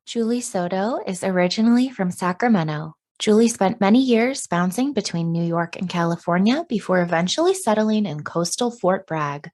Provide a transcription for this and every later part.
Julie Soto is originally from Sacramento. Julie spent many years bouncing between New York and California before eventually settling in coastal Fort Bragg.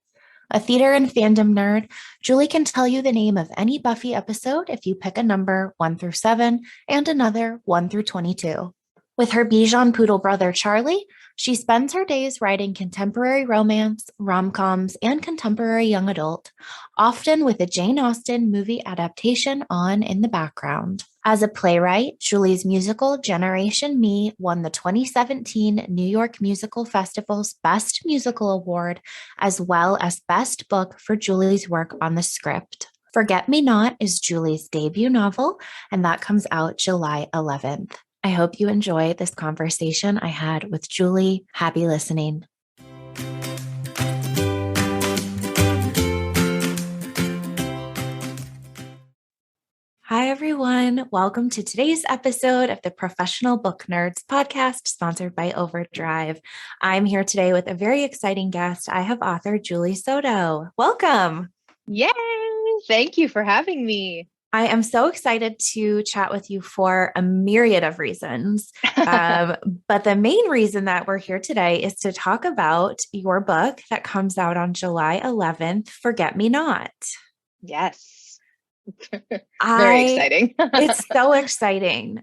A theater and fandom nerd, Julie can tell you the name of any Buffy episode if you pick a number 1 through 7 and another 1 through 22. With her Bichon poodle brother Charlie, she spends her days writing contemporary romance, rom-coms, and contemporary young adult, often with a Jane Austen movie adaptation on in the background. As a playwright, Julie's musical Generation Me won the 2017 New York Musical Festival's Best Musical Award, as well as Best Book for Julie's work on the script. Forget Me Not is Julie's debut novel, and that comes out July 11th. I hope you enjoy this conversation I had with Julie. Happy listening. Hi, everyone. Welcome to today's episode of the Professional Book Nerds podcast, sponsored by OverDrive. I'm here today with a very exciting guest. I have author Julie Soto. Welcome. Yay! Thank you for having me. I am so excited to chat with you for a myriad of reasons. But the main reason that we're here today is to talk about your book that comes out on July 11th, Forget Me Not. Yes. Very exciting. It's so exciting.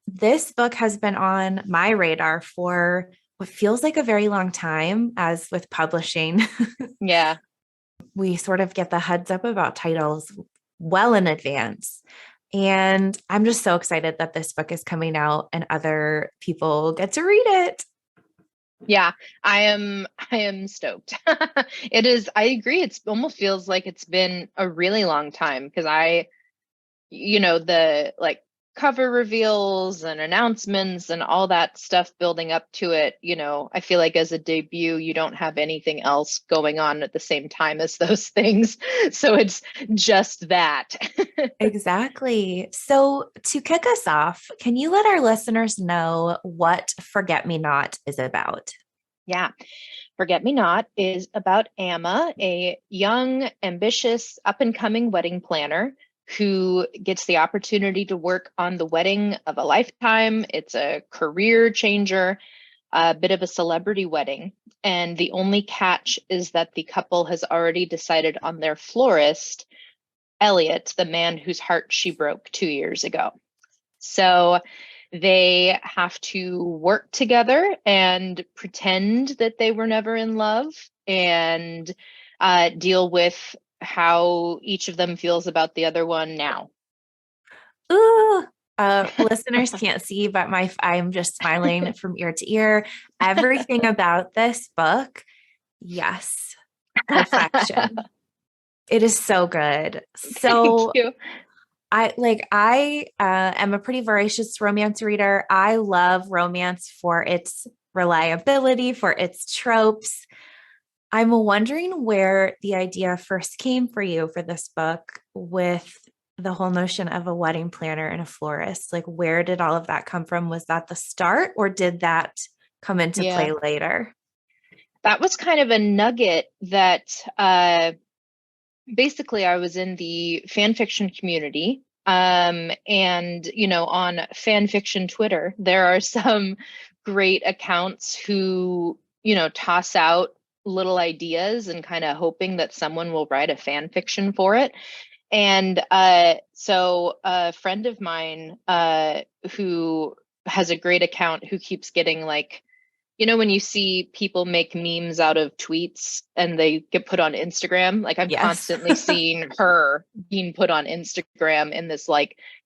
This book has been on my radar for what feels like a very long time, as with publishing. Yeah. We sort of get the heads up about titles well in advance. And I'm just so excited that this book is coming out and other people get to read it. Yeah, I am stoked. It is, I agree. It almost feels like it's been a really long time because the cover reveals and announcements and all that stuff building up to it, I feel like as a debut, you don't have anything else going on at the same time as those things. So it's just that. Exactly. So to kick us off, can you let our listeners know what Forget Me Not is about? Yeah. Forget Me Not is about Amma, a young, ambitious, up-and-coming wedding planner who gets the opportunity to work on the wedding of a lifetime. It's a career changer, a bit of a celebrity wedding. And the only catch is that the couple has already decided on their florist, Elliot, the man whose heart she broke 2 years ago. So they have to work together and pretend that they were never in love and deal with how each of them feels about the other one now. Ooh, listeners can't see, but I'm just smiling from ear to ear. Everything about this book, yes, perfection. It is so good. So Thank you. I am a pretty voracious romance reader. I love romance for its reliability, for its tropes. I'm wondering where the idea first came for you for this book with the whole notion of a wedding planner and a florist. Like, where did all of that come from? Was that the start, or did that come into play later? That was kind of a nugget that basically I was in the fan fiction community. And, on fan fiction Twitter, there are some great accounts who, toss out little ideas and kind of hoping that someone will write a fan fiction for it. And so a friend of mine who has a great account who keeps getting when you see people make memes out of tweets and they get put on Instagram, I'm constantly seeing her being put on Instagram in this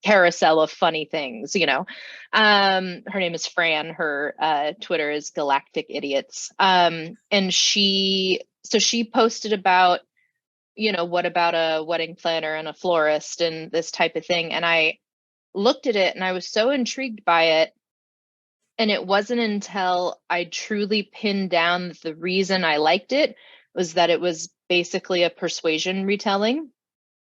carousel of funny things, her name is Fran. Her Twitter is Galactic Idiots. And she posted about, what about a wedding planner and a florist and this type of thing. And I looked at it and I was so intrigued by it. And it wasn't until I truly pinned down the reason I liked it was that it was basically a persuasion retelling.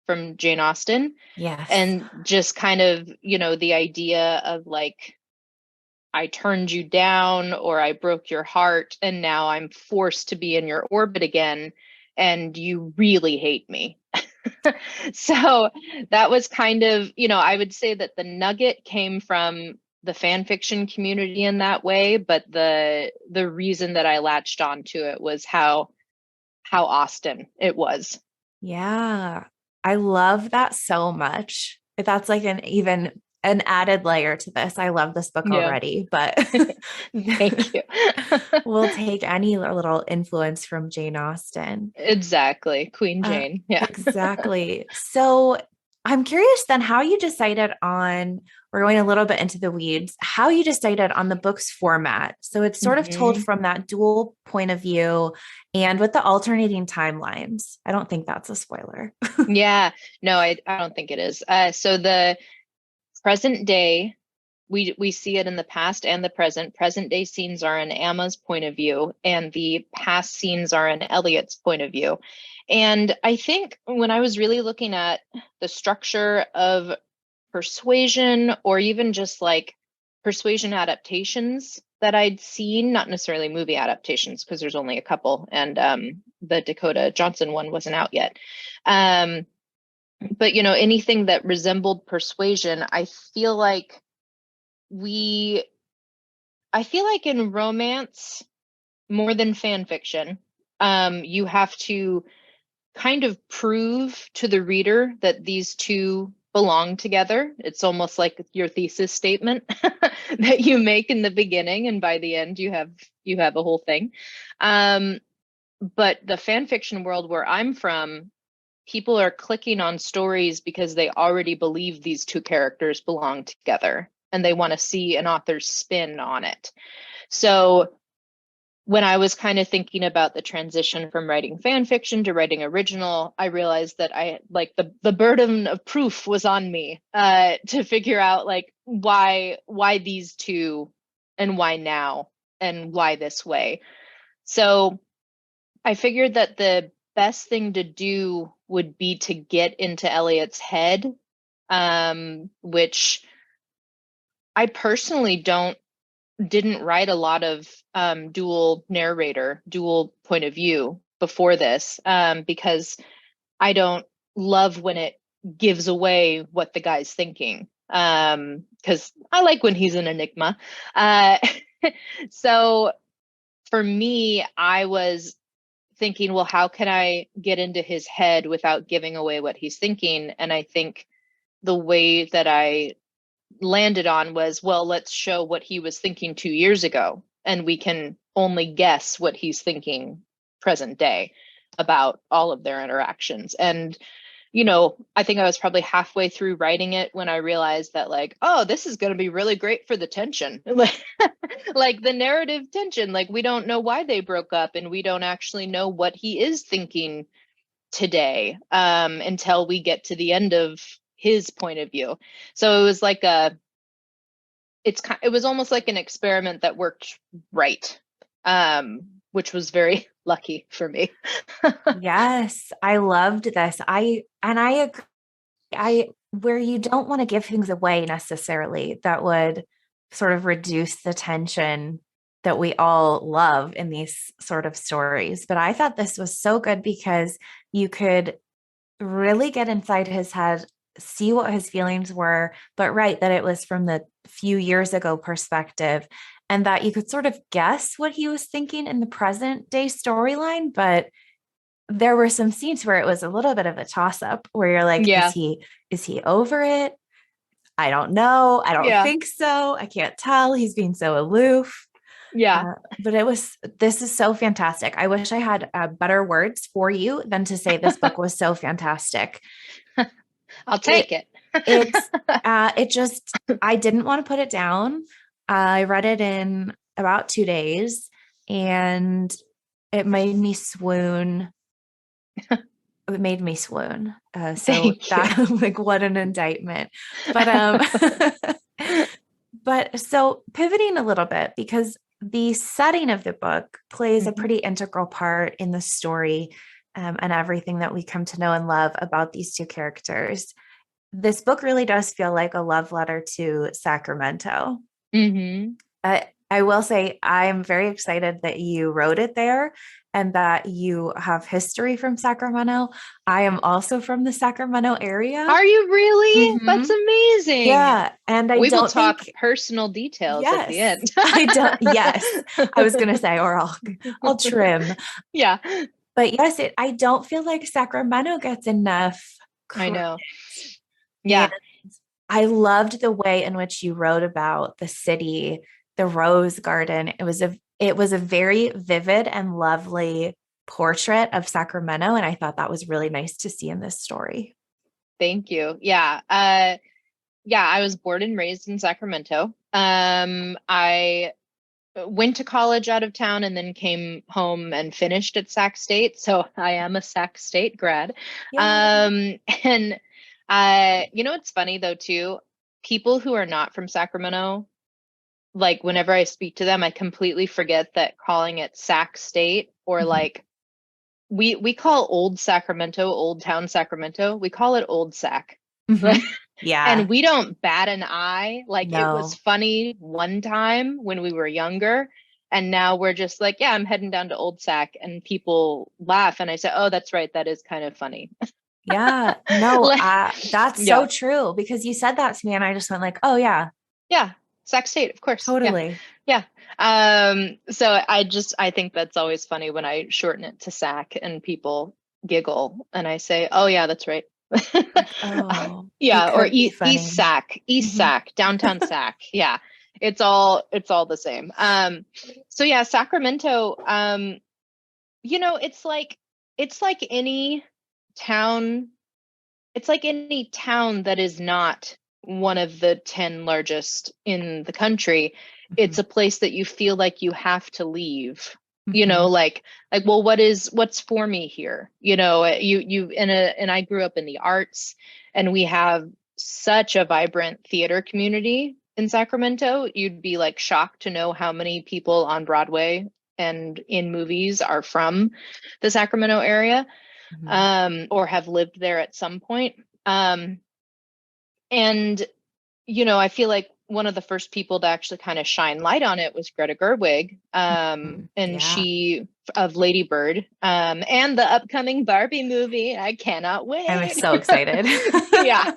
from Jane Austen. Yes. And just kind of, the idea of like, I turned you down or I broke your heart and now I'm forced to be in your orbit again and you really hate me. So that was kind of, I would say that the nugget came from the fan fiction community in that way, but the reason that I latched onto it was how Austen it was. Yeah. I love that so much. That's like an added layer to this. I love this book Yeah. already, but Thank you. we'll take any little influence from Jane Austen. Exactly. Queen Uh, Jane. Yeah. exactly. So I'm curious then how you decided on, we're going a little bit into the weeds, how you decided on the book's format. So it's sort of told Mhm. from that dual point of view and with the alternating timelines. I don't think that's a spoiler. Yeah. No, I don't think it is. So the present day, we see it in the past and the present. Present day scenes are in Emma's point of view, and the past scenes are in Elliot's point of view. And I think when I was really looking at the structure of Persuasion, or even just like Persuasion adaptations that I'd seen, not necessarily movie adaptations, because there's only a couple, and the Dakota Johnson one wasn't out yet. Um, but anything that resembled Persuasion, feel like we I feel like in romance, more than fan fiction, you have to kind of prove to the reader that these two belong together. It's almost like your thesis statement that you make in the beginning, and by the end you have a whole thing. Um, but the fan fiction world where I'm from, people are clicking on stories because they already believe these two characters belong together and they want to see an author's spin on it. So when I was kind of thinking about the transition from writing fan fiction to writing original, I realized that I like the burden of proof was on me to figure out like why these two and why now and why this way. So I figured that the best thing to do would be to get into Elliot's head, which I personally didn't write a lot of dual narrator, dual point of view before this, because I don't love when it gives away what the guy's thinking. Because I like when he's an enigma. Uh, so for me, I was thinking, well, how can I get into his head without giving away what he's thinking? And I think the way that I landed on was, well, let's show what he was thinking 2 years ago, and we can only guess what he's thinking present day about all of their interactions. And I think I was probably halfway through writing it when I realized that, like, oh, this is going to be really great for the tension. Like the narrative tension, like we don't know why they broke up and we don't actually know what he is thinking today, until we get to the end of his point of view. So it was like it was almost like an experiment that worked right, which was very lucky for me. Yes, I loved this. I agree. I where you don't want to give things away necessarily that would sort of reduce the tension that we all love in these sort of stories. But I thought this was so good because you could really get inside his head, see what his feelings were, but right, that it was from the few years ago perspective, and that you could sort of guess what he was thinking in the present day storyline. But there were some scenes where it was a little bit of a toss up where you're like, Yeah. is he over it? I don't know. I don't Yeah. think so. I can't tell. He's being so aloof. Yeah. But this is so fantastic. I wish I had better words for you than to say this book was so fantastic. I'll It, take it. it just, I didn't want to put it down. I read it in about 2 days and it made me swoon. It made me swoon. So Thank you. that like what an indictment. But but so pivoting a little bit because the setting of the book plays a Mhm. pretty integral part in the story. and everything that we come to know and love about these two characters. This book really does feel like a love letter to Sacramento. Mm-hmm. I will say I'm very excited that you wrote it there and that you have history from Sacramento. I am also from the Sacramento area. Are you really? Hmm. That's amazing. Yeah. And I We will don't talk think, personal details at the yes, end. I don't, yes, I was going to say, or I'll trim. Yeah, But yes, I don't feel like Sacramento gets enough I credit. know. And Yeah. I loved the way in which you wrote about the city, the Rose Garden. It was a very vivid and lovely portrait of Sacramento, and I thought that was really nice to see in this story. Thank you. Yeah. Yeah, I was born and raised in Sacramento. I went to college out of town and then came home and finished at Sac State. So I am a Sac State grad. Yay. And it's funny though too. People who are not from Sacramento, like whenever I speak to them, I completely forget that calling it Sac State or Mhm. like we call old Sacramento, old town Sacramento. We call it Old Sac. Mhm. Yeah. And we don't bat an eye. Like it was No. funny one time when we were younger. And now we're just like, yeah, I'm heading down to Old Sac. And people laugh. And I say, oh, that's right. That is kind of funny. Yeah. No, Like, that's so yeah. true because you said that to me and I just went like, "Oh yeah, Yeah. Sac State, of course. Yeah. totally." Yeah. So I think that's always funny when I shorten it to Sac and people giggle and I say, oh, yeah, that's right. Like, "Oh, it Yeah, or could be East funny." Sac, East Mhm. Sac, downtown Sac. Yeah, it's all the same. So yeah, Sacramento. It's like any town. It's like any town that is not one of the 10 largest in the country. It's Mhm. a place that you feel like you have to leave. Mhm. Well, what's for me here? And I grew up in the arts and we have such a vibrant theater community in Sacramento. You'd be like shocked to know how many people on Broadway and in movies are from the Sacramento area, Mhm. or have lived there at some point. Um, and I feel like one of the first people to actually kind of shine light on it was Greta Gerwig, Mhm. and Yeah. she of Lady Bird, and the upcoming Barbie movie. I cannot I'm wait. so excited. Yeah.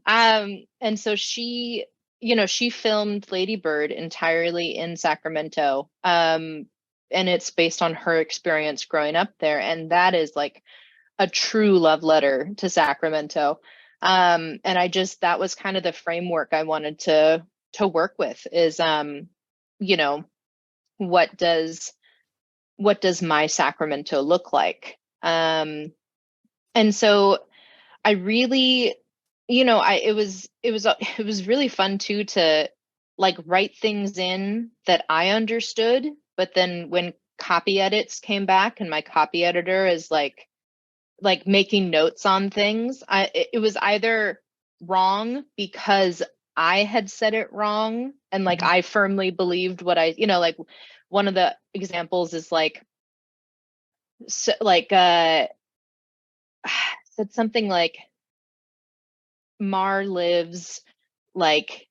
And so she filmed Lady Bird entirely in Sacramento. And it's based on her experience growing up there. And that is like a true love letter to Sacramento. And that was kind of the framework I wanted to work with is, you know, what does my Sacramento look like? And so I really, it was really fun too to like write things in that I understood, but then when copy edits came back and my copy editor is like making notes on things, it was either wrong because I had said it wrong and like Mhm. I firmly believed like one of the examples is like so, like said something like Mar lives like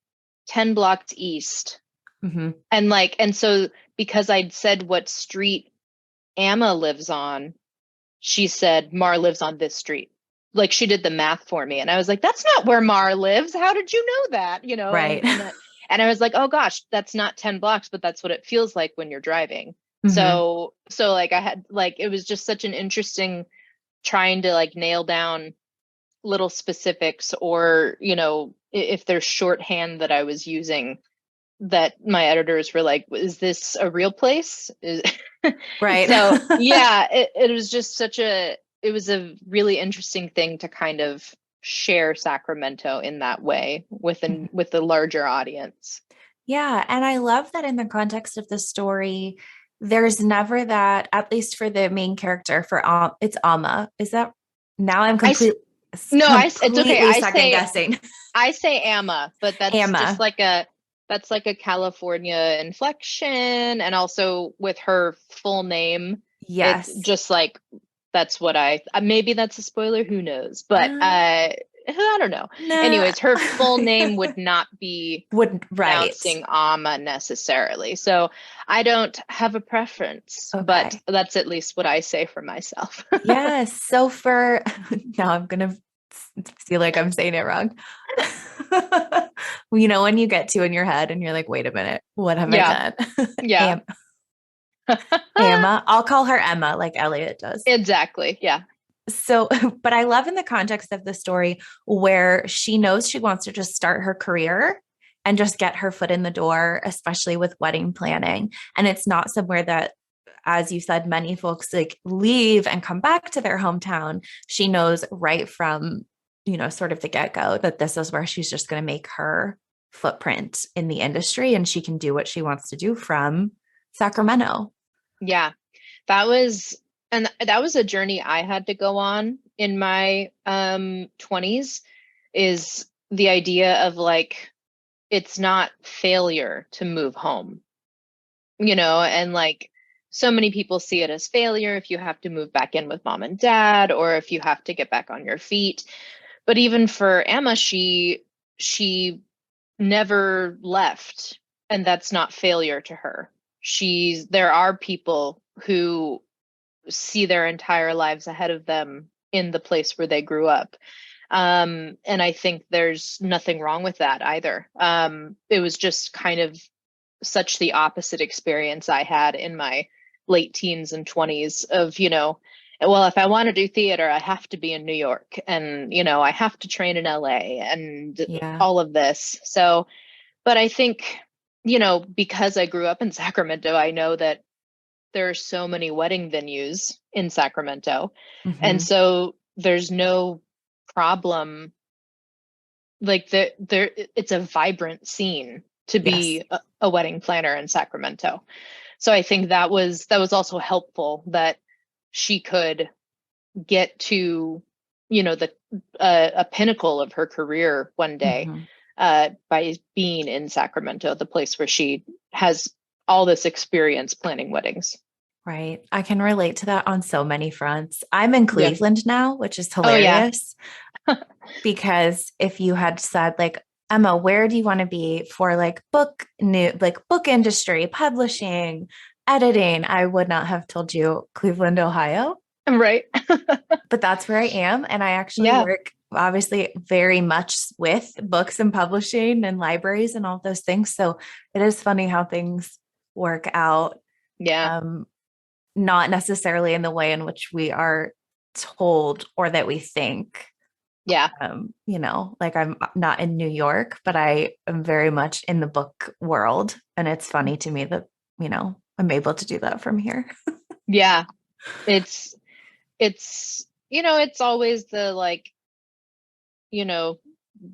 10 blocks east. Mhm. And so because I'd said what street Amma lives on, she said Mar lives on this street. Like she did the math for me. And I was like, that's not where Mar lives. How did you know that? Right. And I was like, oh gosh, that's not 10 blocks, but that's what it feels like when you're driving. Mhm. So like I had like it was just such an interesting trying to like nail down little specifics or if there's shorthand that I was using that my editors were like, is this a real place? Right. So yeah, it was just it was a really interesting thing to kind of share Sacramento in that way with the larger audience. Yeah, and I love that in the context of the story, there's never that, at least for the main character, for it's Alma. Is that now I'm I s- no, it's okay. completely second guessing. I say Amma, but that's just Amma. like a California inflection, and also with her full name, it's Yes. just like That's what maybe that's a spoiler, who knows? But Uh, I don't know. nah. Anyways, her full name would not be Wouldn't, right. pronouncing Amma necessarily. So I don't have a preference, but Okay. that's at least what I say for myself. Yes. So for now, I'm gonna feel like I'm saying it wrong. When you get to in your head and you're like, wait a minute, what have I Yeah. done? Yeah. Am Emma. I'll call her Emma, like Elliot does. Exactly. Yeah. So, but I love in the context of the story where she knows she wants to just start her career and just get her foot in the door, especially with wedding planning. And it's not somewhere that, as you said, many folks like leave and come back to their hometown. She knows right from, sort of the get go that this is where she's just going to make her footprint in the industry and she can do what she wants to do from Sacramento. Yeah. That was and that was a journey I had to go on in my 20s, is the idea of like it's not failure to move home, and like so many people see it as failure if you have to move back in with mom and dad or if you have to get back on your feet. But even for Emma, she never left, and that's not failure to her. There are people who see their entire lives ahead of them in the place where they grew up. And I think there's nothing wrong with that either. It was just kind of such the opposite experience I had in my late teens and 20s of, well, if I want to do theater, I have to be in New York and, I have to train in LA and Yeah. all of this. So, but I think, because I grew up in Sacramento, I know that there are so many wedding venues in Sacramento. And Mm-hmm. so there's no problem, like it's a vibrant scene to Yes. be a wedding planner in Sacramento. So I think that was also helpful that she could get to, the a pinnacle of her career one day, Mm-hmm. by being in Sacramento, the place where she has all this experience planning weddings. Right. I can relate to that on so many fronts. I'm in Yeah. Cleveland now, which is Oh yeah. hilarious because if you had said like, Emma, where do you want to be for like book industry, publishing, editing, I would not have told you Cleveland, Ohio, Right. but that's where I am. And I actually Yeah. work obviously very much with books and publishing and libraries and all those things. So it is funny how things work out. Yeah. Um, Not necessarily in the way in which we are told or that we think. Yeah. Like I'm not in New York, but I am very much in the book world. And it's funny to me that, I'm able to do that from here. Yeah. It's it's always the like, you know,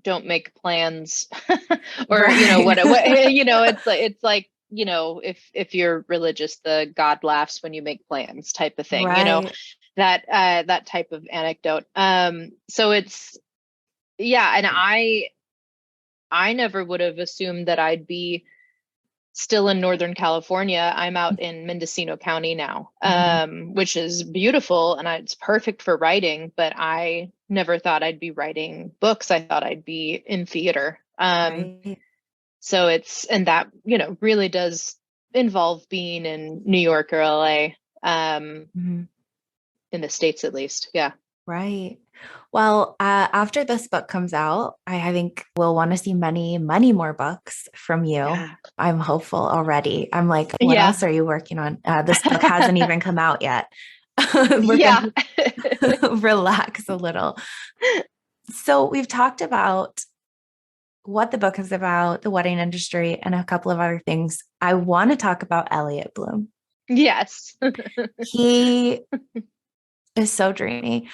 don't make plans or Right. it's like, if you're religious, the God laughs when you make plans type of thing, Right. that type of anecdote. So it's, yeah, and I never would have assumed that I'd be still in Northern California. I'm out in Mendocino County now, Mhm. which is beautiful and it's perfect for writing, but I never thought I'd be writing books. I thought I'd be in theater. Right. So and that, really does involve being in New York or LA, Mhm. in the States at least. Yeah. Right. Well, after this book comes out, I think we'll want to see many, many more books from you. Yeah. I'm hopeful already. I'm like, what Yeah. else are you working on? This book hasn't even come out yet. We're going Yeah. to relax a little. So, we've talked about what the book is about, the wedding industry, and a couple of other things. I want to talk about Elliot Bloom. Yes. He is so dreamy.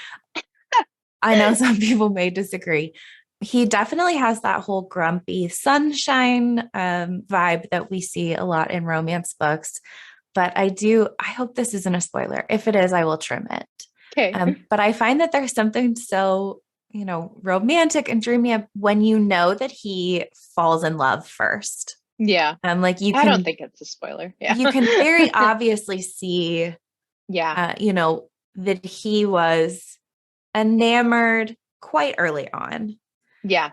I know some people may disagree. He definitely has that whole grumpy sunshine vibe that we see a lot in romance books. But I hope this isn't a spoiler. If it is, I will trim it. Okay. But I find that there's something so, romantic and dreamy when you know that he falls in love first. Yeah. Like I don't think it's a spoiler. Yeah. you can very obviously see, Yeah. that he was enamored quite early on. Yeah.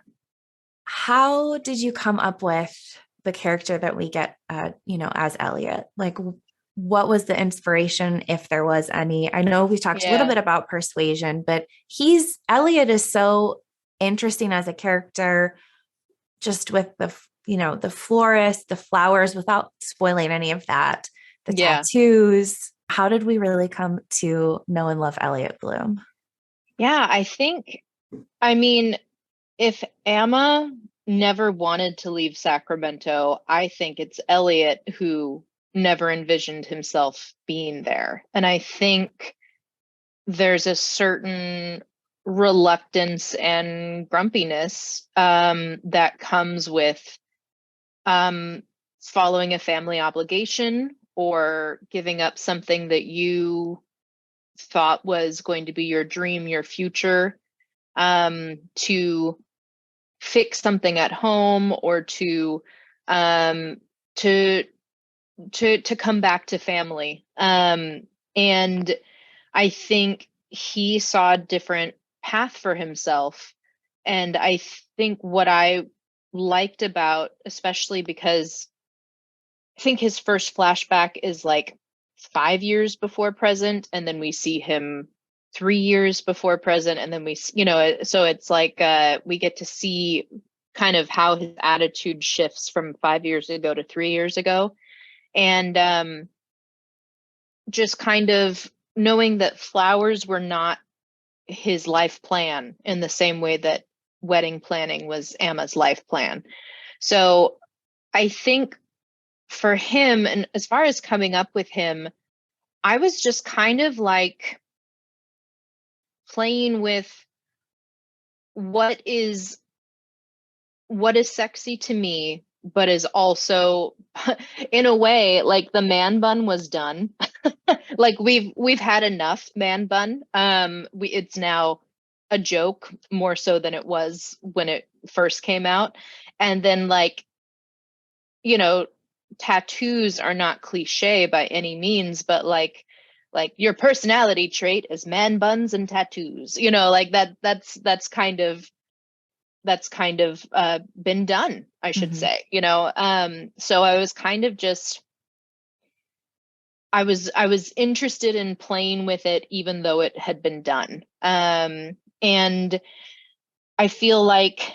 How did you come up with the character that we get, as Elliot? Like, what was the inspiration, if there was any? I know we talked a little Yeah. bit about persuasion, but Elliot is so interesting as a character, just with the florist, the flowers, without spoiling any of that, the Yeah. tattoos. How did we really come to know and love Elliot Bloom? Yeah. I mean, if Amma never wanted to leave Sacramento, I think it's Elliot who never envisioned himself being there. And I think there's a certain reluctance and grumpiness that comes with um, following a family obligation or giving up something that you thought was going to be your dream, your future, to fix something at home or um, to to come back to family. And I think he saw a different path for himself. And I think what I liked about, especially because I think his first flashback is like 5 years before present, and then we see him 3 years before present, and then so it's like we get to see kind of how his attitude shifts from 5 years ago to 3 years ago. And just kind of knowing that flowers were not his life plan in the same way that wedding planning was Emma's life plan. So I think for him, and as far as coming up with him, I was just kind of like playing with what is what is sexy to me, but is also in a way like the man bun was done. Like we've had enough man bun. It's now a joke more so than it was when it first came out. And then like, you know, tattoos are not cliche by any means, but like your personality trait is man buns and tattoos. Like that's kind of been done, I should Mhm. say. So I was kind of just I was interested in playing with it even though it had been done. And I feel like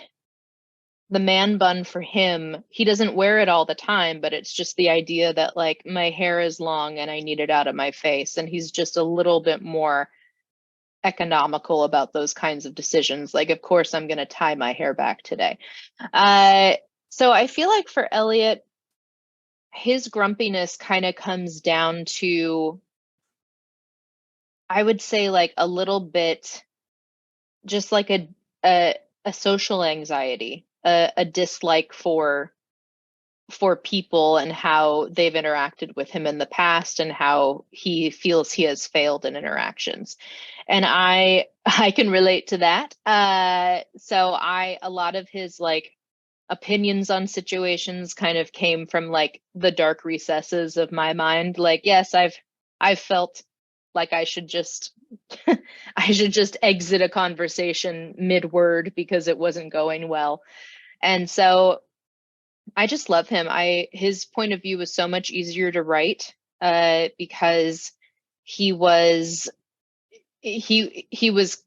the man bun for him, he doesn't wear it all the time, but it's just the idea that like my hair is long and I need it out of my face. And he's just a little bit more economical about those kinds of decisions. Like, of course, I'm going to tie my hair back today. Uh, so I feel like for Elliot, his grumpiness kind of comes down to, I would say, like a little bit, just like a, a social anxiety, a dislike for people and how they've interacted with him in the past and how he feels he has failed in interactions. And I can relate to that. So a lot of his like opinions on situations kind of came from like the dark recesses of my mind. Like, yes, I've felt like I should just I should just exit a conversation mid-word because it wasn't going well. And so I just love him. His point of view was so much easier to write because he was he was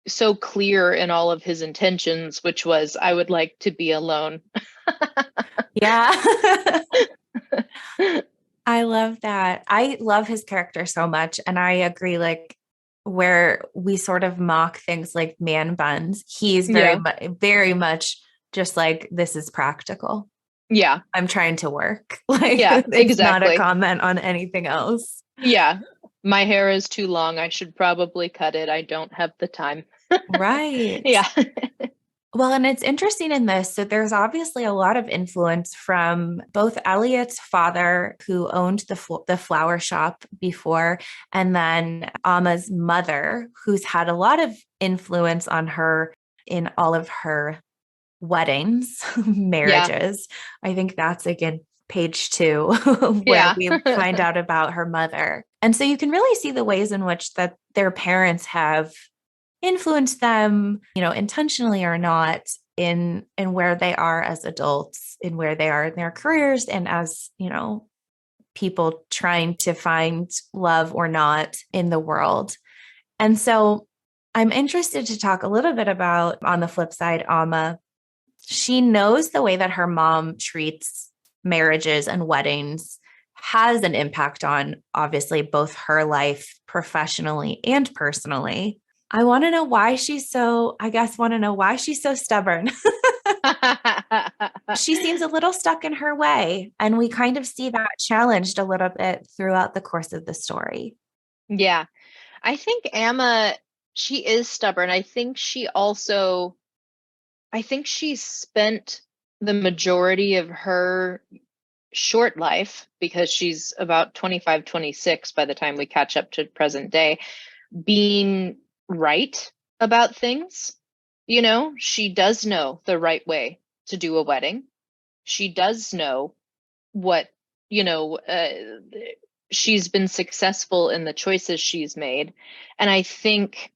so clear in all of his intentions, which was I would like to be alone. Yeah. I love that. I love his character so much. And I agree, like, where we sort of mock things like man buns, he's Yeah. very much just like, this is practical. Yeah. I'm trying to work. Like, Yeah, it's not a exactly. comment on anything else. Yeah. My hair is too long. I should probably cut it. I don't have the time. Right. Yeah. Well, and it's interesting in this. So there's obviously a lot of influence from both Elliot's father, who owned the flower shop before, and then Amma's mother, who's had a lot of influence on her in all of her weddings, Yeah. marriages. I think that's again page 2, where Yeah. we find out about her mother. And so you can really see the ways in which that their parents have influenced them, intentionally or not, in where they are as adults, in where they are in their careers, and as, people trying to find love or not in the world. And so I'm interested to talk a little bit about, on the flip side, Amma. She knows the way that her mom treats marriages and weddings has an impact on, obviously, both her life professionally and personally. I want to know why she's so, I guess, want to know why she's so stubborn. She seems a little stuck in her way. And we kind of see that challenged a little bit throughout the course of the story. Yeah. I think Amma, she is stubborn. I think she spent the majority of her short life, because she's about 25, 26 by the time we catch up to present day, being right about things. She does know the right way to do a wedding. She does know what, you know, uh, she's been successful in the choices she's made. And I think,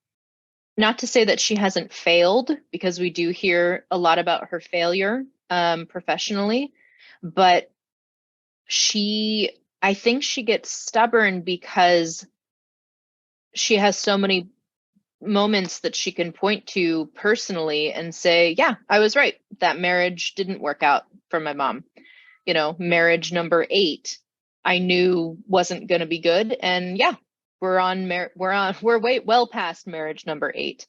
not to say that she hasn't failed, because we do hear a lot about her failure professionally, but I think she gets stubborn because she has so many moments that she can point to personally and say, yeah, I was right. That marriage didn't work out for my mom. Marriage number 8, I knew wasn't going to be good. And yeah, we're way well past marriage number 8.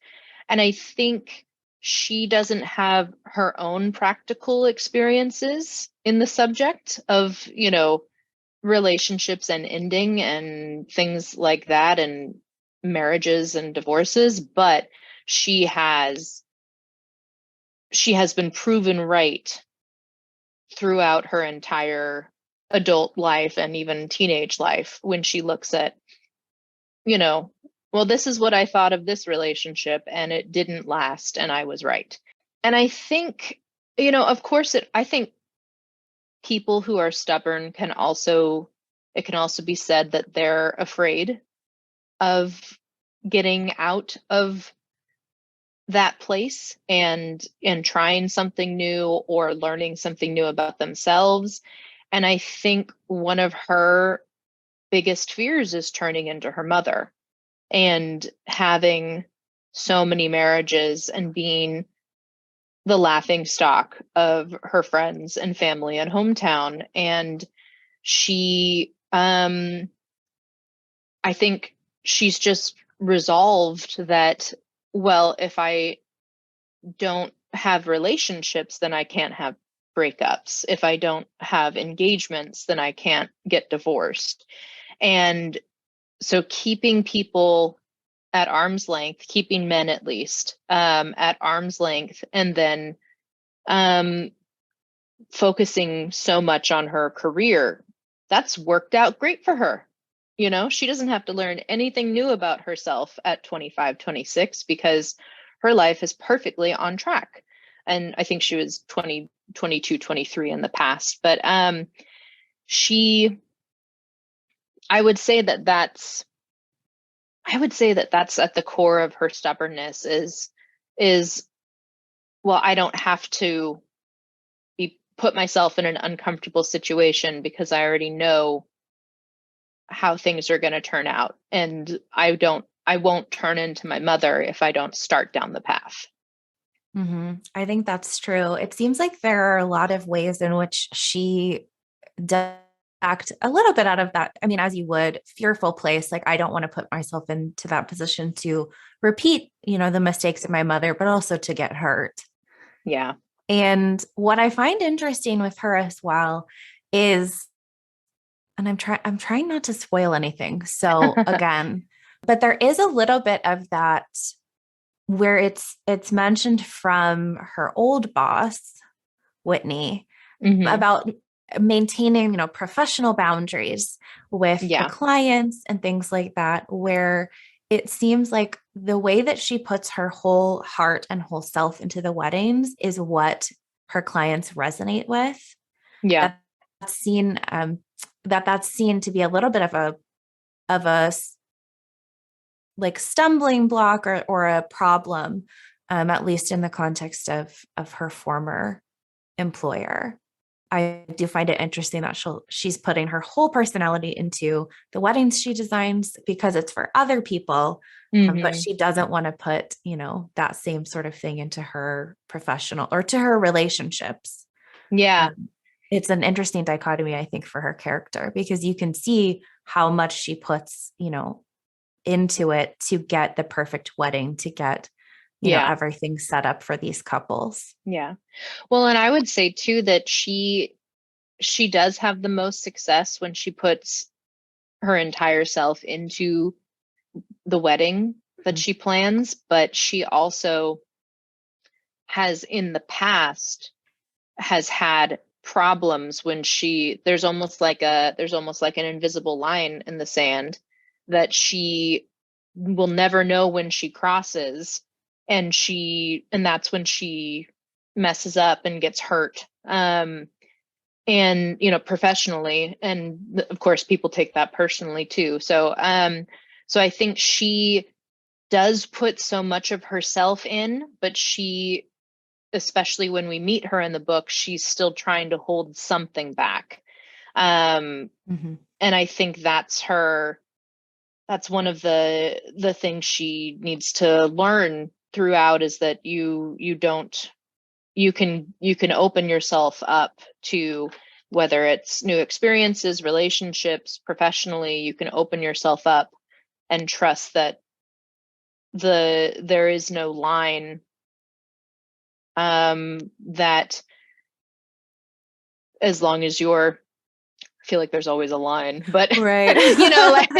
And I think she doesn't have her own practical experiences in the subject of, relationships and ending and things like that, and marriages and divorces, but she has been proven right throughout her entire adult life and even teenage life, when she looks at, well, this is what I thought of this relationship and it didn't last and I was right. And I think, of course, I think people who are stubborn it can also be said that they're afraid of getting out of that place and trying something new or learning something new about themselves. And I think one of her biggest fears is turning into her mother and having so many marriages and being the laughing stock of her friends and family and hometown. And she I think she's just resolved that, well, if I don't have relationships, then I can't have breakups. If I don't have engagements, then I can't get divorced. And so keeping people at arm's length, keeping men at least at arm's length, and then um, focusing so much on her career, that's worked out great for her. She doesn't have to learn anything new about herself at 25, 26, because her life is perfectly on track. And I think she was 20, 22, 23 in the past. But she, I would say that that's at the core of her stubbornness is, well, I don't have to put myself in an uncomfortable situation because I already know how things are going to turn out, and I won't turn into my mother if I don't start down the path. I think that's true. It seems like there are a lot of ways in which she does act a little bit out of that. I mean, as you would, fearful place. Like, I don't want to put myself into that position to repeat, the mistakes of my mother, but also to get hurt. Yeah. And what I find interesting with her as well is, and I'm trying not to spoil anything. So again, but there is a little bit of that where it's mentioned from her old boss, Whitney, about maintaining, professional boundaries with the Yeah. clients and things like that, where it seems like the way that she puts her whole heart and whole self into the weddings is what her clients resonate with. Yeah. That's seen that's seen to be a little bit of a like stumbling block or a problem, at least in the context of her former employer. I do find it interesting that she's putting her whole personality into the weddings she designs because it's for other people, but Hmm. she doesn't want to put, that same sort of thing into her professional or to her relationships. Yeah. Um, it's an interesting dichotomy, I think, for her character because you can see how much she puts, into it to get the perfect wedding, to get, Yeah. everything set up for these couples. Yeah. Well, and I would say too that she does have the most success when she puts her entire self into the wedding that Mhm. she plans, but she also has in the past has had problems when there's almost like an invisible line in the sand that she will never know when she crosses, and that's when she messes up and gets hurt, and professionally, and of course people take that personally too. So I think she does put so much of herself in, but she, especially when we meet her in the book, she's still trying to hold something back. Um, Mhm. and I think that's one of the things she needs to learn throughout, is that you can open yourself up to, whether it's new experiences, relationships, professionally, you can open yourself up and trust that there is no line, that as long as you're, I feel like there's always a line, but Right. like,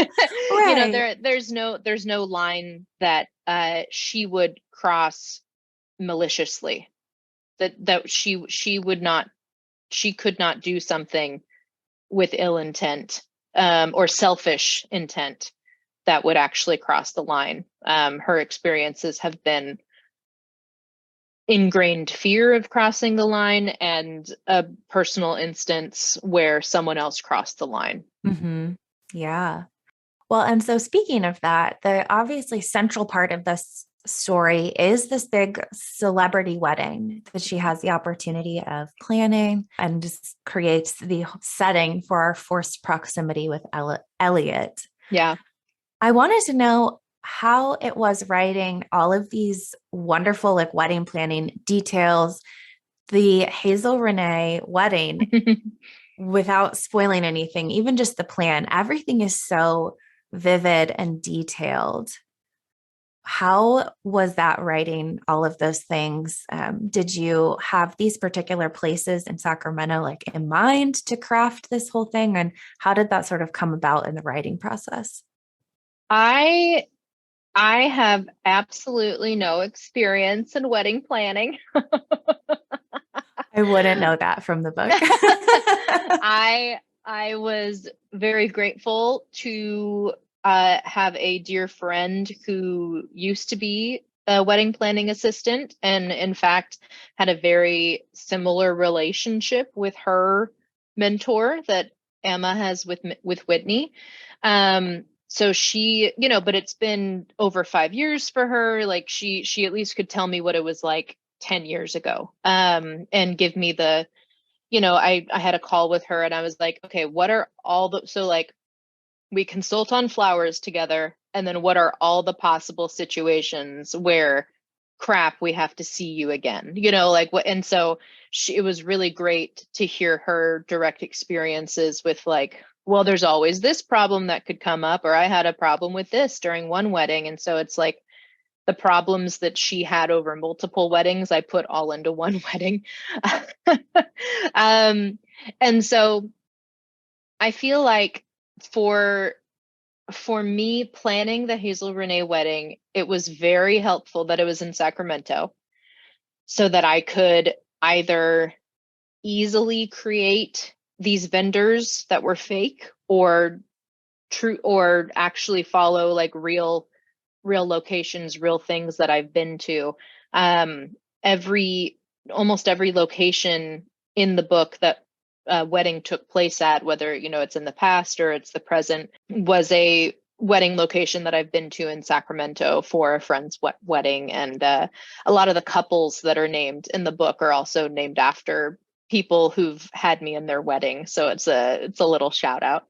Right. there's no line that she would cross maliciously, that she would not, she could not do something with ill intent, or selfish intent, that would actually cross the line. Her experiences have been ingrained fear of crossing the line, and a personal instance where someone else crossed the line. Hmm. Yeah. Well, and so speaking of that, the obviously central part of this story is this big celebrity wedding that she has the opportunity of planning and just creates the setting for our forced proximity with Elliot. Yeah. I wanted to know how it was writing all of these wonderful like wedding planning details, the Hazel Renee wedding without spoiling anything, even just the plan. Everything is so vivid and detailed. How was that writing all of those things? Did you have these particular places in Sacramento like in mind to craft this whole thing? And how did that sort of come about in the writing process? I I have absolutely no experience in wedding planning. I wouldn't know that from the book. I was very grateful to have a dear friend who used to be a wedding planning assistant, and in fact had a very similar relationship with her mentor that Emma has with Whitney. So she, but it's been over 5 years for her. Like she at least could tell me what it was like 10 years ago, and give me I had a call with her and I was like, okay, what are all the, so like we consult on flowers together. And then what are all the possible situations where crap, we have to see you again, like what, and so it was really great to hear her direct experiences with like, well, there's always this problem that could come up, or I had a problem with this during one wedding. And so it's like, the problems that she had over multiple weddings, I put all into one wedding. um, and so I feel like for for me planning the Hazel Renee wedding, it was very helpful that it was in Sacramento, so that I could either easily create these vendors that were fake, or true, or actually follow like real locations, real things that I've been to. Um, every Almost every location in the book that wedding took place at, whether, it's in the past or it's the present, was a wedding location that I've been to in Sacramento for a friend's wedding. And a lot of the couples that are named in the book are also named after people who've had me in their wedding. So it's a little shout out.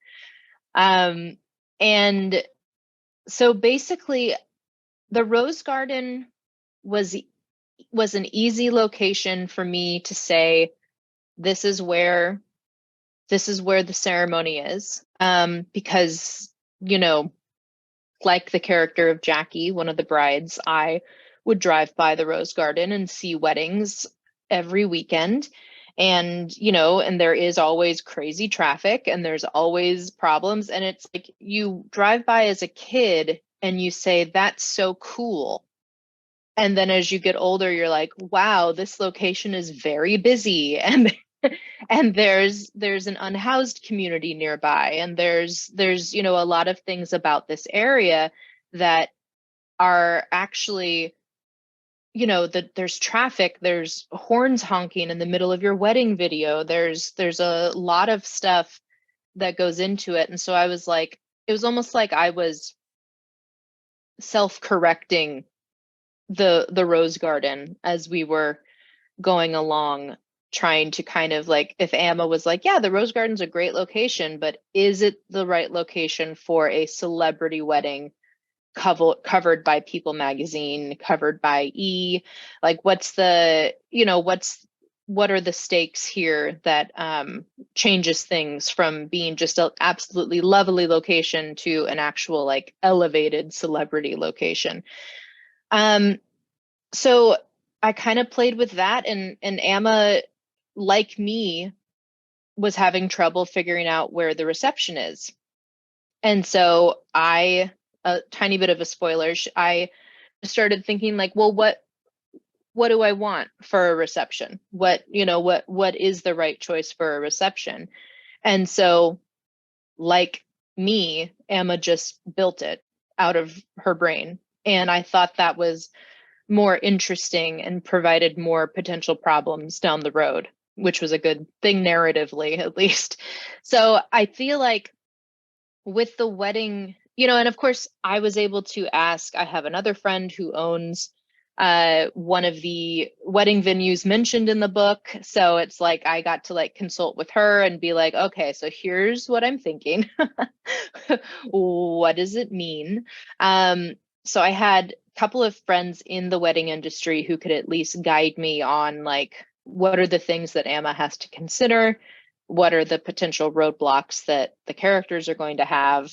And so basically the Rose Garden was an easy location for me to say, this is where the ceremony is. Because, like the character of Jackie, one of the brides, I would drive by the Rose Garden and see weddings every weekend. And, and there is always crazy traffic and there's always problems. And it's like you drive by as a kid and you say, that's so cool. And then as you get older, you're like, wow, this location is very busy. And there's an unhoused community nearby. And there's a lot of things about this area that are actually, there's traffic, there's horns honking in the middle of your wedding video. There's a lot of stuff that goes into it. And so I was like, it was almost like I was self-correcting the Rose Garden as we were going along, trying to kind of like, if Amma was like, yeah, the Rose Garden's a great location, but is it the right location for a celebrity wedding covered by People magazine, covered by E? Like, what are the stakes here that changes things from being just an absolutely lovely location to an actual like elevated celebrity location? So I kind of played with that, and Amma, like me, was having trouble figuring out where the reception is. And so a tiny bit of a spoiler, I started thinking like, well, what do I want for a reception? What is the right choice for a reception? And so, like me, Amma just built it out of her brain. And I thought that was more interesting and provided more potential problems down the road, which was a good thing narratively, at least. So I feel like with the wedding, and of course I was able to ask, I have another friend who owns one of the wedding venues mentioned in the book. So it's like I got to like consult with her and be like, okay, so here's what I'm thinking. What does it mean? So I had a couple of friends in the wedding industry who could at least guide me on like, what are the things that Amma has to consider? What are the potential roadblocks that the characters are going to have?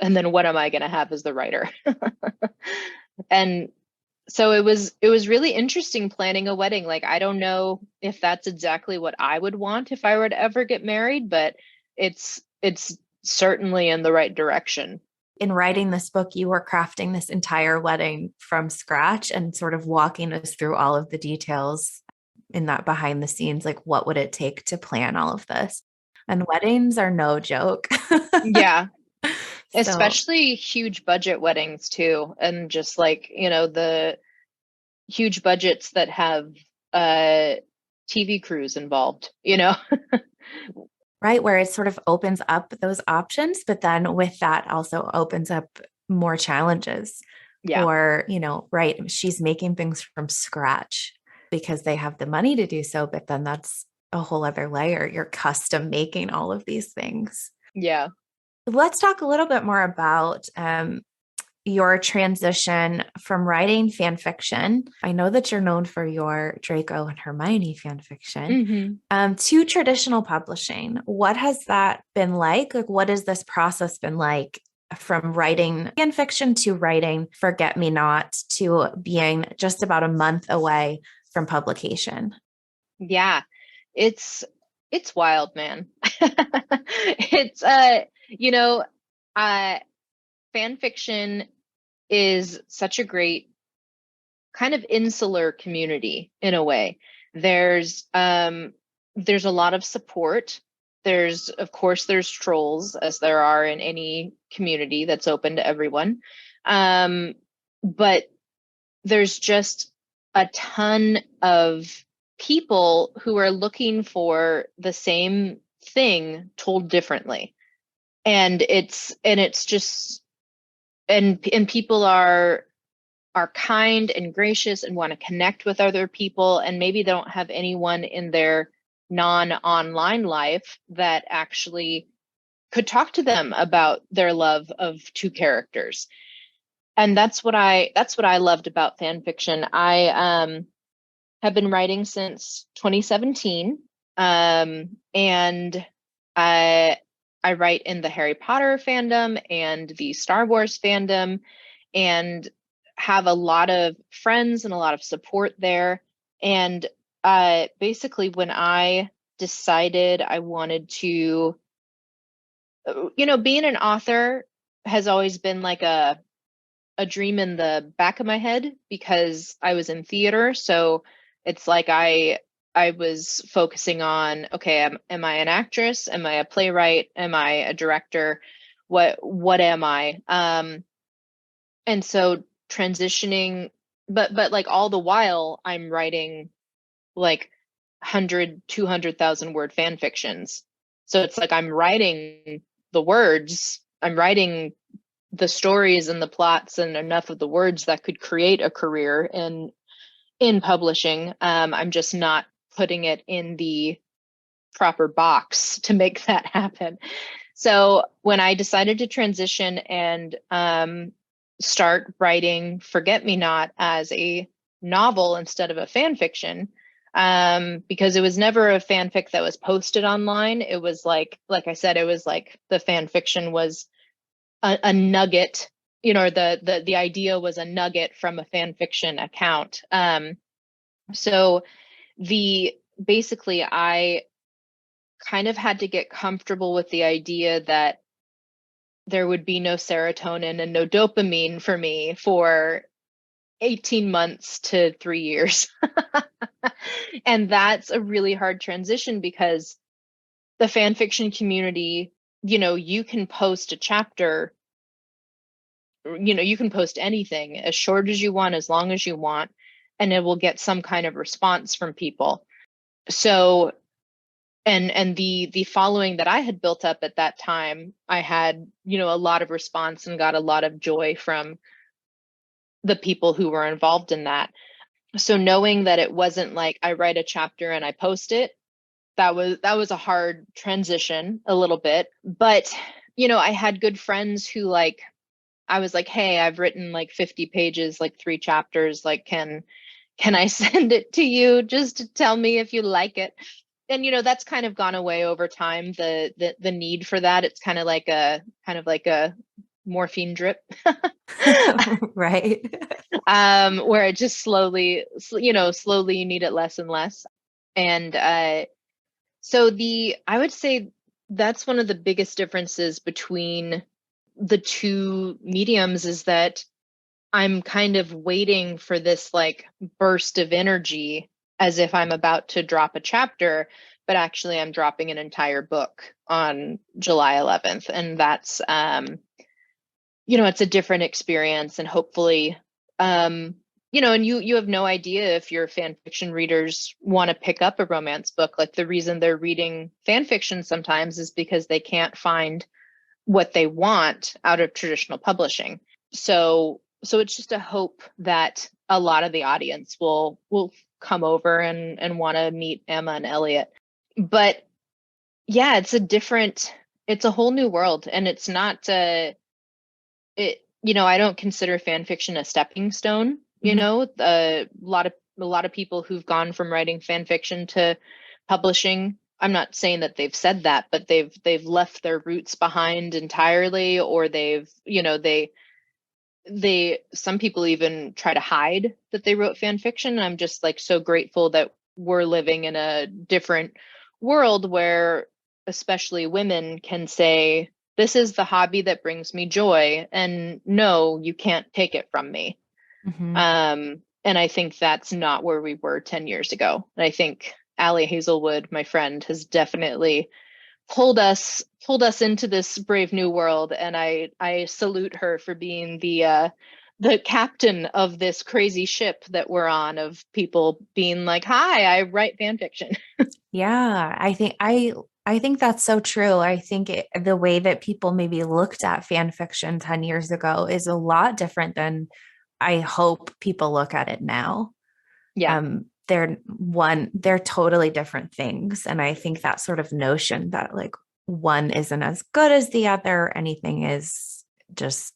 And then what am I going to have as the writer? And so it was really interesting planning a wedding. Like, I don't know if that's exactly what I would want if I were to ever get married, but it's certainly in the right direction. In writing this book, you were crafting this entire wedding from scratch and sort of walking us through all of the details in that behind the scenes, like what would it take to plan all of this? And weddings are no joke. Yeah. So, especially huge budget weddings too. And just like, the huge budgets that have TV crews involved, right, where it sort of opens up those options, but then with that also opens up more challenges. Yeah. Or, right, she's making things from scratch because they have the money to do so, but then that's a whole other layer. You're custom making all of these things. Yeah. Let's talk a little bit more about your transition from writing fan fiction. I know that you're known for your Draco and Hermione fan fiction, to traditional publishing. What has that been like? Like, what has this process been like from writing fan fiction to writing Forget Me Not to being just about a month away from publication? Yeah, it's wild, man. It's fan fiction is such a great kind of insular community in a way. There's a lot of support. Of course there's trolls, as there are in any community that's open to everyone. But there's just a ton of people who are looking for the same thing told differently. And it's just, and people are kind and gracious and want to connect with other people, and maybe they don't have anyone in their non-online life that actually could talk to them about their love of two characters. And that's what I loved about fan fiction. I have been writing since 2017, and I I write in the Harry Potter fandom and the Star Wars fandom, and have a lot of friends and a lot of support there. And basically, when I decided I wanted to, being an author has always been like a dream in the back of my head because I was in theater. So it's like I was focusing on, okay, am I an actress? Am I a playwright? Am I a director? What am I? And so transitioning, but like all the while I'm writing like 100, 200,000 word fan fictions. So it's like I'm writing the words, I'm writing the stories and the plots and enough of the words that could create a career in publishing. I'm just not putting it in the proper box to make that happen. So when I decided to transition and start writing Forget Me Not as a novel instead of a fan fiction, because it was never a fanfic that was posted online. It was like I said, it was like the fan fiction was a nugget, the idea was a nugget from a fan fiction account. So the basically I kind of had to get comfortable with the idea that there would be no serotonin and no dopamine for me for 18 months to 3 years. And that's a really hard transition because the fan fiction community, you can post a chapter, you can post anything as short as you want, as long as you want, and it will get some kind of response from people. So, and the following that I had built up at that time, I had, a lot of response and got a lot of joy from the people who were involved in that. So knowing that it wasn't like I write a chapter and I post it, that was a hard transition a little bit. But, I had good friends who like, I was like, hey, I've written like 50 pages, like 3 chapters, like can I send it to you just to tell me if you like it? And that's kind of gone away over time, the need for that. It's kind of like a morphine drip. Right. Where it just slowly you need it less and less. And so I would say that's one of the biggest differences between the two mediums, is that I'm kind of waiting for this like burst of energy as if I'm about to drop a chapter, but actually I'm dropping an entire book on July 11th. And that's, it's a different experience, and hopefully, and you have no idea if your fan fiction readers want to pick up a romance book. Like the reason they're reading fan fiction sometimes is because they can't find what they want out of traditional publishing. So it's just a hope that a lot of the audience will come over and want to meet Emma and Elliot. But yeah, it's a whole new world, and it's not I don't consider fan fiction a stepping stone. Mhm. A lot of people who've gone from writing fan fiction to publishing, I'm not saying that they've said that, but they've left their roots behind entirely, or they some people even try to hide that they wrote fan fiction. And I'm just like so grateful that we're living in a different world where especially women can say, this is the hobby that brings me joy, and no, you can't take it from me. Mhm. And I think that's not where we were 10 years ago. And I think Allie Hazelwood, my friend, has definitely pulled us into this brave new world, and I salute her for being the captain of this crazy ship that we're on, of people being like, hi, I write fan fiction. Yeah, I think that's so true. I think the way that people maybe looked at fan fiction 10 years ago is a lot different than I hope people look at it now. Yeah. They're totally different things. And I think that sort of notion that like one isn't as good as the other, anything is just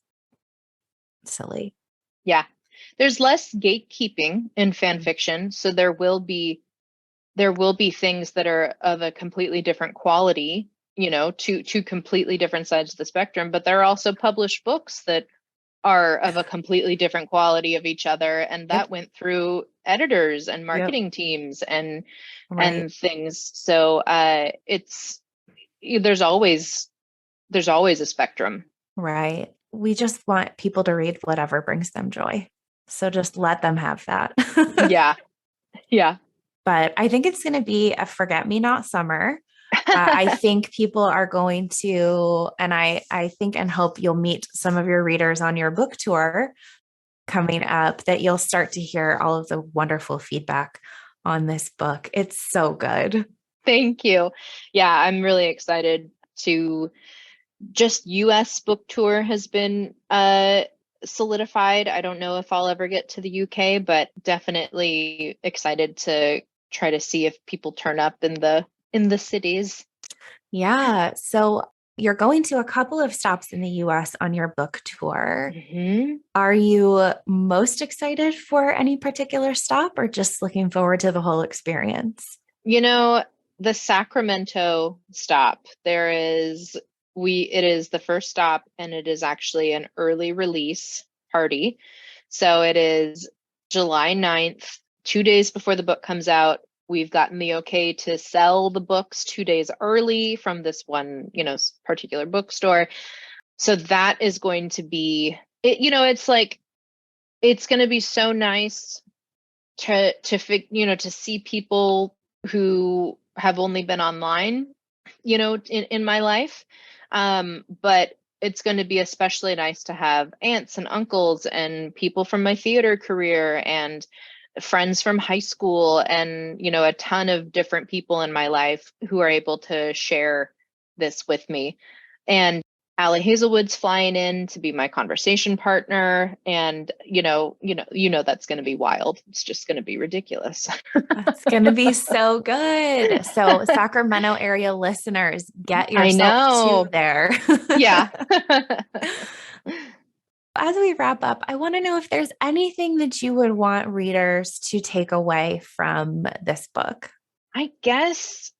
silly. Yeah. There's less gatekeeping in fan fiction, so there will be things that are of a completely different quality, two completely different sides of the spectrum, but there are also published books that are of a completely different quality of each other, and that Yep. went through editors and Yep. marketing teams and Right. things. So it's there's always a spectrum. Right. We just want people to read whatever brings them joy. So just let them have that. Yeah. Yeah. But I think it's going to be a forget me not summer. I think people are going to, and I think and hope you'll meet some of your readers on your book tour coming up, that you'll start to hear all of the wonderful feedback on this book. It's so good. Thank you. Yeah, I'm really excited to just US book tour has been solidified. I don't know if I'll ever get to the UK, but definitely excited to try to see if people turn up in the cities. Yeah. So you're going to a couple of stops in the US on your book tour. Hmm. Are you most excited for any particular stop or just looking forward to the whole experience? You know, the Sacramento stop, it is the first stop, and it is actually an early release party. So it is July 9th, 2 days before the book comes out. We've gotten the okay to sell the books 2 days early from this one, particular bookstore. So that is going to be it, it's like it's going to be so nice to see people who have only been online, in my life. But it's going to be especially nice to have aunts and uncles and people from my theater career and friends from high school and, a ton of different people in my life who are able to share this with me. And Allie Hazelwood's flying in to be my conversation partner, and that's going to be wild. It's just going to be ridiculous. That's going to be so good. So, Sacramento area listeners, get I yourself to know. there. Yeah. As we wrap up, I want to know if there's anything that you would want readers to take away from this book. I guess,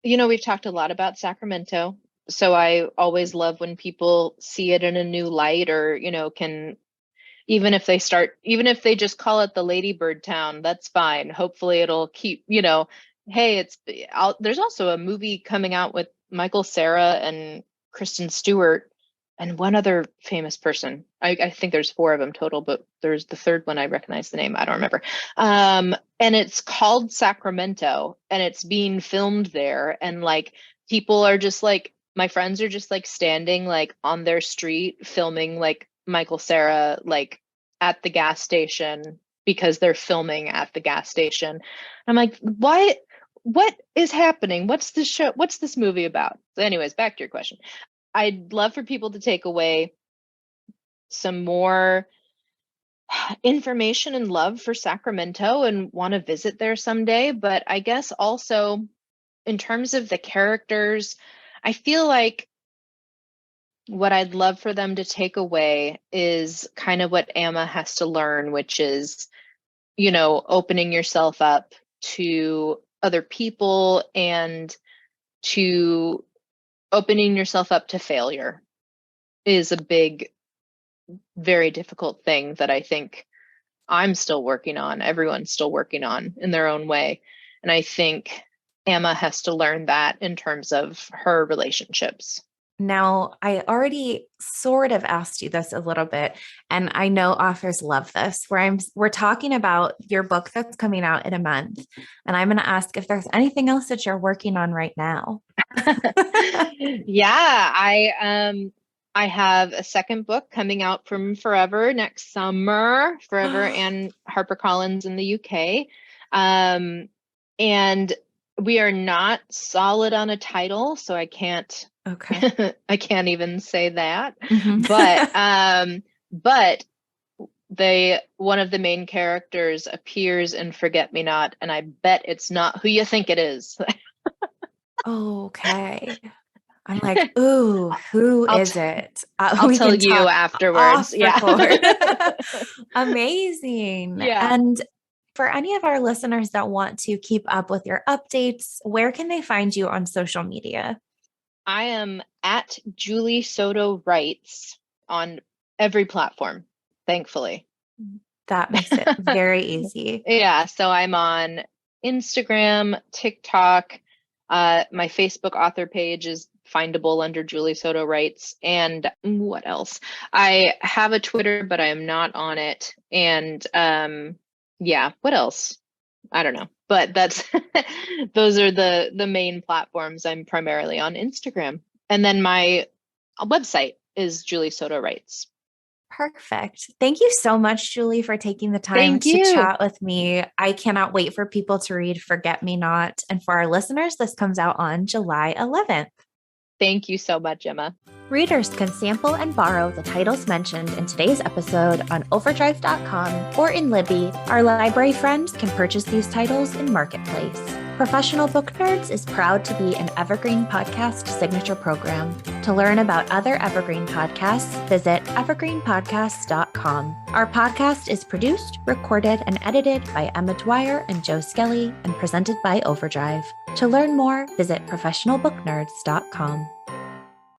we've talked a lot about Sacramento. So I always love when people see it in a new light, or, can, even if they just call it the Ladybird Town, that's fine. Hopefully it'll keep, hey, there's also a movie coming out with Michael Cera and Kristen Stewart and one other famous person. I think there's four of them total, but there's the third one I recognize the name. I don't remember. And it's called Sacramento, and it's being filmed there. And like people are just like, my friends are just like standing like on their street filming like Michael Cera like at the gas station because they're filming at the gas station. I'm like, what is happening? What's this show? What's this movie about? So anyways, back to your question. I'd love for people to take away some more information and love for Sacramento and want to visit there someday. But I guess also in terms of the characters, I feel like what I'd love for them to take away is kind of what Amma has to learn, which is, opening yourself up to other people and to opening yourself up to failure is a big, very difficult thing that I think I'm still working on. Everyone's still working on in their own way. And I think Amma has to learn that in terms of her relationships. Now, I already sort of asked you this a little bit, and I know authors love this, where we're talking about your book that's coming out in a month, and I'm going to ask if there's anything else that you're working on right now. Yeah, I have a second book coming out from Forever next summer, Forever and HarperCollins in the UK. And We are not solid on a title, so I can't Okay. I can't even say that. Mhm. But one of the main characters appears in Forget Me Not, and I bet it's not who you think it is. Okay. I'm like, ooh, who I'll is it? I'll We tell can you talk afterwards. off Yeah. record. Amazing. Yeah. And for any of our listeners that want to keep up with your updates, where can they find you on social media? I am at Julie Soto Writes on every platform, thankfully. That makes it very easy. Yeah, so I'm on Instagram, TikTok. My Facebook author page is findable under Julie Soto Writes. And what else? I have a Twitter, but I am not on it. And yeah, what else? I don't know. But that's those are the main platforms. I'm primarily on Instagram. And then my website is Julie Soto Writes. Perfect. Thank you so much, Julie, for taking the time Thank to you. chat with me. I cannot wait for people to read Forget Me Not. And for our listeners, this comes out on July 11th. Thank you so much, Emma. Readers can sample and borrow the titles mentioned in today's episode on overdrive.com or in Libby. Our library friends can purchase these titles in Marketplace. Professional Book Nerds is proud to be an Evergreen Podcast signature program. To learn about other Evergreen podcasts, visit evergreenpodcasts.com. Our podcast is produced, recorded, and edited by Emma Dwyer and Joe Skelly and presented by OverDrive. To learn more, visit professionalbooknerds.com.